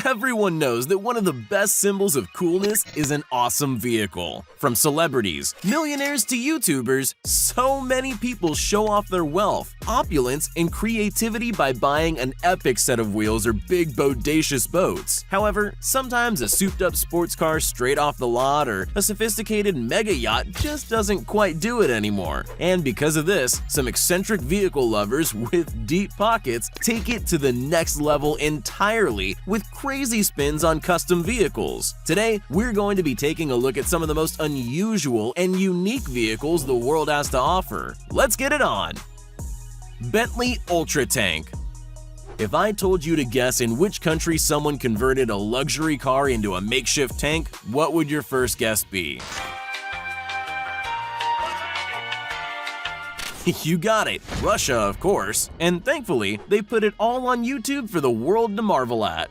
Everyone knows that one of the best symbols of coolness is an awesome vehicle. From celebrities, millionaires to YouTubers, so many people show off their wealth, opulence, and creativity by buying an epic set of wheels or big bodacious boats. However, sometimes a souped-up sports car straight off the lot or a sophisticated mega yacht just doesn't quite do it anymore. And because of this, some eccentric vehicle lovers with deep pockets take it to the next level entirely with crazy spins on custom vehicles. Today, we're going to be taking a look at some of the most unusual and unique vehicles the world has to offer. Let's get it on! Bentley Ultra Tank. If I told you to guess in which country someone converted a luxury car into a makeshift tank, what would your first guess be? You got it, Russia, of course. And thankfully, they put it all on YouTube for the world to marvel at.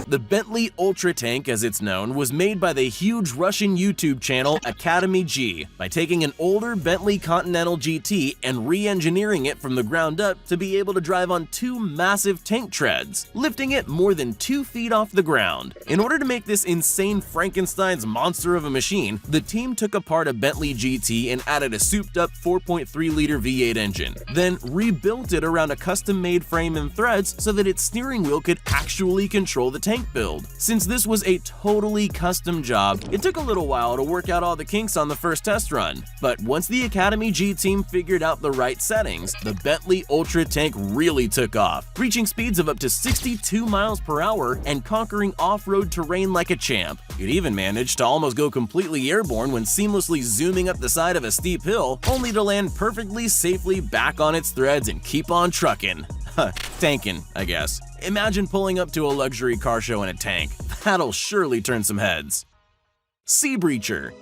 The Bentley Ultra Tank, as it's known, was made by the huge Russian YouTube channel Academy G by taking an older Bentley Continental GT and re-engineering it from the ground up to be able to drive on two massive tank treads, lifting it more than 2 feet off the ground. In order to make this insane Frankenstein's monster of a machine, the team took apart a Bentley GT and added a souped-up 4.3-liter V8 engine, then rebuilt it around a custom-made frame and threads so that its steering wheel could actually control the tank build. Since this was a totally custom job, it took a little while to work out all the kinks on the first test run. But once the Academy G team figured out the right settings, the Bentley Ultra Tank really took off, reaching speeds of up to 62 miles per hour and conquering off-road terrain like a champ. It even managed to almost go completely airborne when seamlessly zooming up the side of a steep hill, only to land perfectly safely back on its threads and keep on trucking. Tankin', I guess. Imagine pulling up to a luxury car show in a tank. That'll surely turn some heads. Sea Breacher.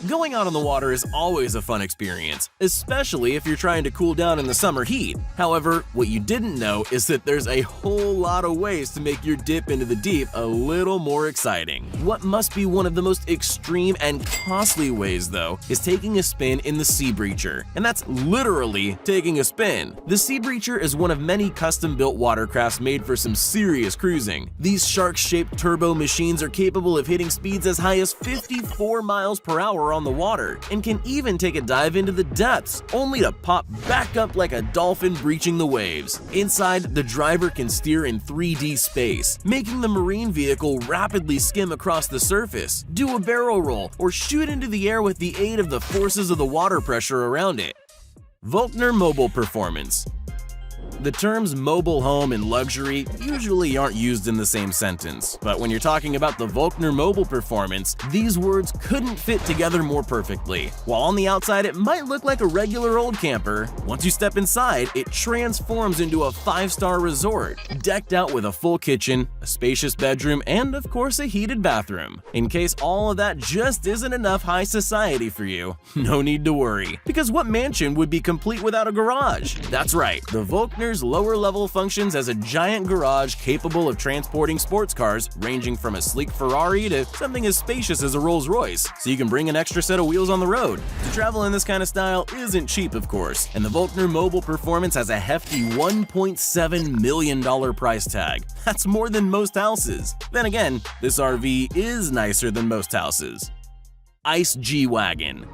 Going out on the water is always a fun experience, especially if you're trying to cool down in the summer heat. However, what you didn't know is that there's a whole lot of ways to make your dip into the deep a little more exciting. What must be one of the most extreme and costly ways, though, is taking a spin in the Sea Breacher, and that's literally taking a spin. The Sea Breacher is one of many custom-built watercrafts made for some serious cruising. These shark-shaped turbo machines are capable of hitting speeds as high as 54 miles per hour on the water, and can even take a dive into the depths, only to pop back up like a dolphin breaching the waves. Inside, the driver can steer in 3D space, making the marine vehicle rapidly skim across the surface, do a barrel roll, or shoot into the air with the aid of the forces of the water pressure around it. Volkner Mobile Performance. The terms mobile home and luxury usually aren't used in the same sentence, but when you're talking about the Volkner Mobile Performance, these words couldn't fit together more perfectly. While on the outside it might look like a regular old camper, once you step inside, it transforms into a 5-star resort, decked out with a full kitchen, a spacious bedroom, and of course a heated bathroom. In case all of that just isn't enough high society for you, no need to worry, because what mansion would be complete without a garage? That's right, the Volkner's lower level functions as a giant garage capable of transporting sports cars ranging from a sleek Ferrari to something as spacious as a Rolls-Royce, so you can bring an extra set of wheels on the road. To travel in this kind of style isn't cheap, of course, and the Volkner Mobile Performance has a hefty $1.7 million price tag. That's more than most houses. Then again, this RV is nicer than most houses. Ice G-Wagon.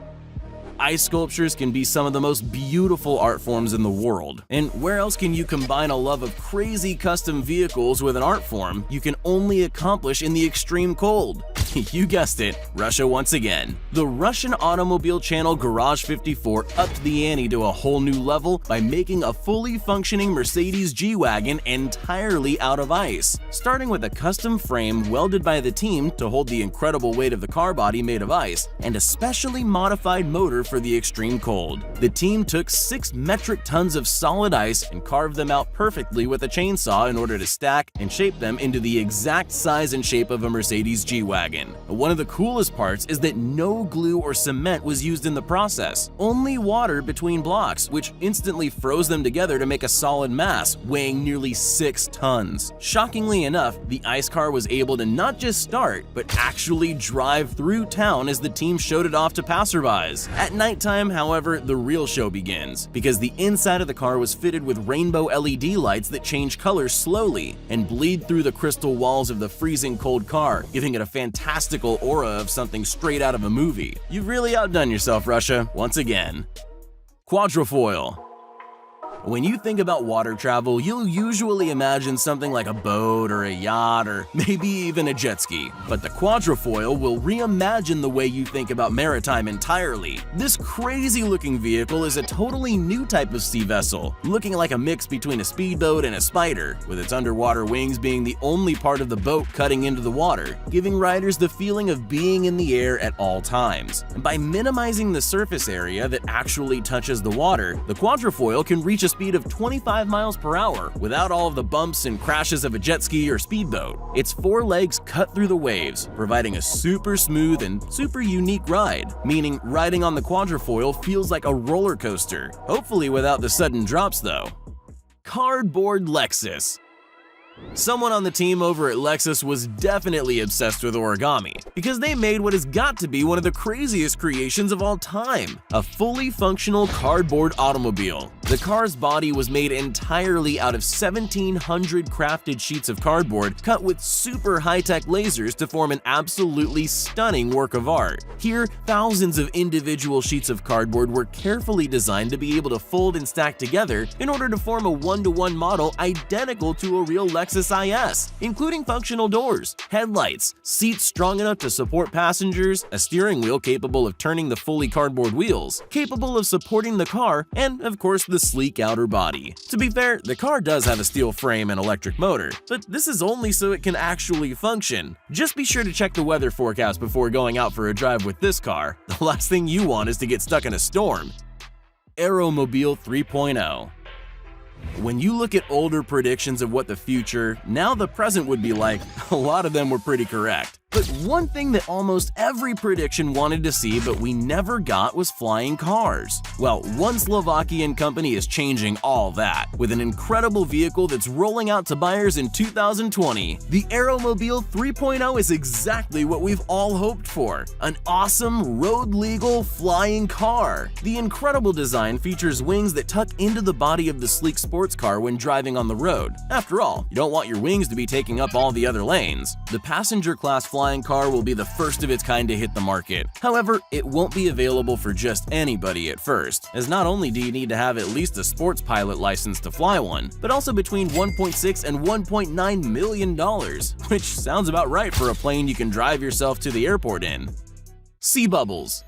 Ice sculptures can be some of the most beautiful art forms in the world. And where else can you combine a love of crazy custom vehicles with an art form you can only accomplish in the extreme cold? You guessed it, Russia once again. The Russian automobile channel Garage 54 upped the ante to a whole new level by making a fully functioning Mercedes G-Wagon entirely out of ice, starting with a custom frame welded by the team to hold the incredible weight of the car body made of ice, and a specially modified motor for the extreme cold. The team took 6 metric tons of solid ice and carved them out perfectly with a chainsaw in order to stack and shape them into the exact size and shape of a Mercedes G-Wagon. design. One of the coolest parts is that no glue or cement was used in the process, only water between blocks, which instantly froze them together to make a solid mass, weighing nearly 6 tons. Shockingly enough, the ice car was able to not just start, but actually drive through town as the team showed it off to passerbys. At nighttime, however, the real show begins, because the inside of the car was fitted with rainbow LED lights that change colors slowly and bleed through the crystal walls of the freezing cold car, giving it a fantastical aura of something straight out of a movie. You've really outdone yourself, Russia, once again. Quadrifoil. When you think about water travel, you'll usually imagine something like a boat or a yacht or maybe even a jet ski. But the quadrifoil will reimagine the way you think about maritime entirely. This crazy-looking vehicle is a totally new type of sea vessel, looking like a mix between a speedboat and a spider, with its underwater wings being the only part of the boat cutting into the water, giving riders the feeling of being in the air at all times. And by minimizing the surface area that actually touches the water, the quadrifoil can reach a speed of 25 miles per hour without all of the bumps and crashes of a jet ski or speedboat. Its 4 legs cut through the waves, providing a super smooth and super unique ride, meaning riding on the quadrifoil feels like a roller coaster, hopefully without the sudden drops though. Cardboard Lexus. Someone on the team over at Lexus was definitely obsessed with origami, because they made what has got to be one of the craziest creations of all time, a fully functional cardboard automobile. The car's body was made entirely out of 1,700 crafted sheets of cardboard cut with super high-tech lasers to form an absolutely stunning work of art. Here, thousands of individual sheets of cardboard were carefully designed to be able to fold and stack together in order to form a one-to-one model identical to a real Lexus IS, including functional doors, headlights, seats strong enough to support passengers, a steering wheel capable of turning the fully cardboard wheels, capable of supporting the car, and of course the sleek outer body. To be fair, the car does have a steel frame and electric motor, but this is only so it can actually function. Just be sure to check the weather forecast before going out for a drive with this car. The last thing you want is to get stuck in a storm. Aeromobile 3.0. When you look at older predictions of what the future, now the present would be like, a lot of them were pretty correct. But one thing that almost every prediction wanted to see but we never got was flying cars. Well, one Slovakian company is changing all that, with an incredible vehicle that's rolling out to buyers in 2020. The Aeromobile 3.0 is exactly what we've all hoped for, an awesome, road-legal flying car. The incredible design features wings that tuck into the body of the sleek sports car when driving on the road. After all, you don't want your wings to be taking up all the other lanes. The passenger class flying car will be the first of its kind to hit the market. However, it won't be available for just anybody at first, as not only do you need to have at least a sports pilot license to fly one, but also between $1.6 and $1.9 million, which sounds about right for a plane you can drive yourself to the airport in. Sea Bubbles.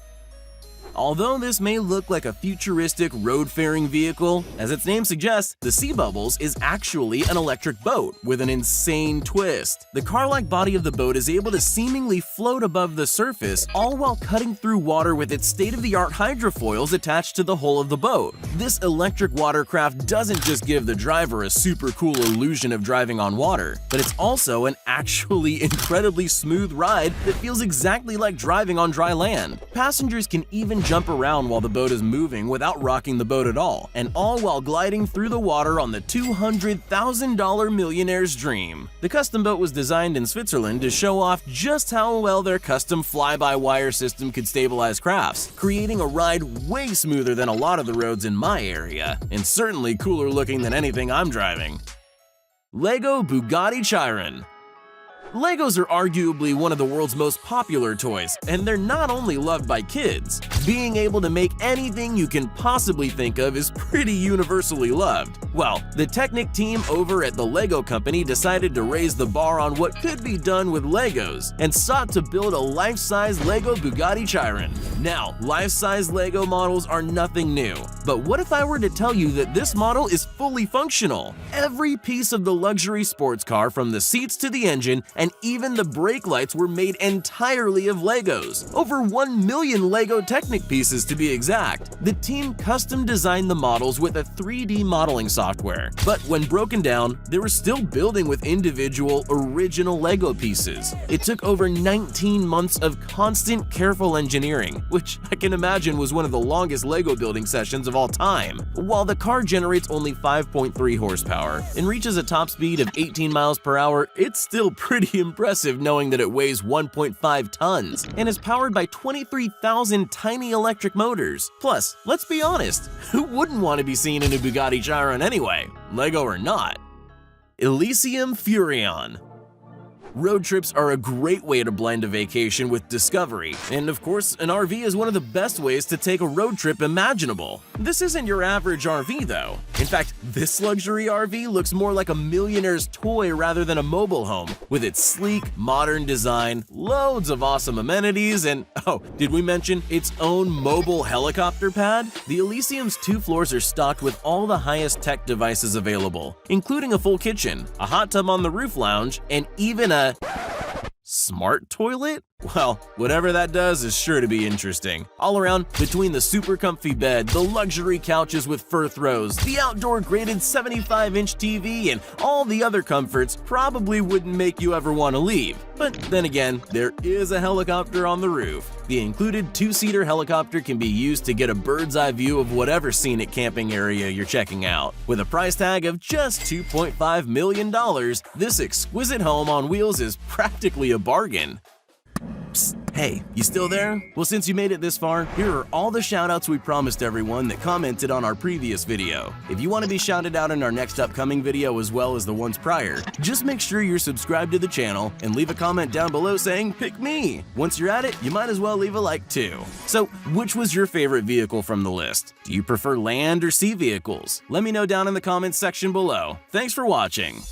Although this may look like a futuristic road-faring vehicle, as its name suggests, the Sea Bubbles is actually an electric boat with an insane twist. The car-like body of the boat is able to seemingly float above the surface, all while cutting through water with its state-of-the-art hydrofoils attached to the hull of the boat. This electric watercraft doesn't just give the driver a super cool illusion of driving on water, but it's also an actually incredibly smooth ride that feels exactly like driving on dry land. Passengers can even jump around while the boat is moving without rocking the boat at all, and all while gliding through the water on the $200,000 millionaire's dream. The custom boat was designed in Switzerland to show off just how well their custom fly-by-wire system could stabilize crafts, creating a ride way smoother than a lot of the roads in my area, and certainly cooler looking than anything I'm driving. Lego Bugatti Chiron. Legos are arguably one of the world's most popular toys, and they're not only loved by kids. Being able to make anything you can possibly think of is pretty universally loved. Well, the Technic team over at the Lego company decided to raise the bar on what could be done with Legos and sought to build a life-size Lego Bugatti Chiron. Now, life-size Lego models are nothing new, but what if I were to tell you that this model is fully functional? Every piece of the luxury sports car, from the seats to the engine and even the brake lights were made entirely of Legos. Over 1 million Lego Technic pieces to be exact. The team custom designed the models with a 3D modeling software, but when broken down, they were still building with individual original Lego pieces. It took over 19 months of constant, careful engineering, which I can imagine was one of the longest Lego building sessions of all time. While the car generates only 5.3 horsepower and reaches a top speed of 18 miles per hour, it's still pretty impressive knowing that it weighs 1.5 tons and is powered by 23,000 tiny electric motors. Plus, let's be honest, who wouldn't want to be seen in a Bugatti Chiron anyway, Lego or not? Elysium Furrion. Road trips are a great way to blend a vacation with discovery, and of course, an RV is one of the best ways to take a road trip imaginable. This isn't your average RV though. In fact, this luxury RV looks more like a millionaire's toy rather than a mobile home, with its sleek, modern design, loads of awesome amenities, and oh, did we mention its own mobile helicopter pad? The Elysium's 2 floors are stocked with all the highest tech devices available, including a full kitchen, a hot tub on the roof lounge, and even a smart toilet? Well, whatever that does is sure to be interesting. All around, between the super comfy bed, the luxury couches with fur throws, the outdoor graded 75-inch TV, and all the other comforts probably wouldn't make you ever want to leave. But then again, there is a helicopter on the roof. The included 2-seater helicopter can be used to get a bird's-eye view of whatever scenic camping area you're checking out. With a price tag of just $2.5 million, this exquisite home on wheels is practically a bargain. Psst, hey, you still there? Well, since you made it this far, here are all the shoutouts we promised everyone that commented on our previous video. If you want to be shouted out in our next upcoming video as well as the ones prior, just make sure you're subscribed to the channel and leave a comment down below saying, "Pick me." Once you're at it, you might as well leave a like too. So, which was your favorite vehicle from the list? Do you prefer land or sea vehicles? Let me know down in the comments section below. Thanks for watching.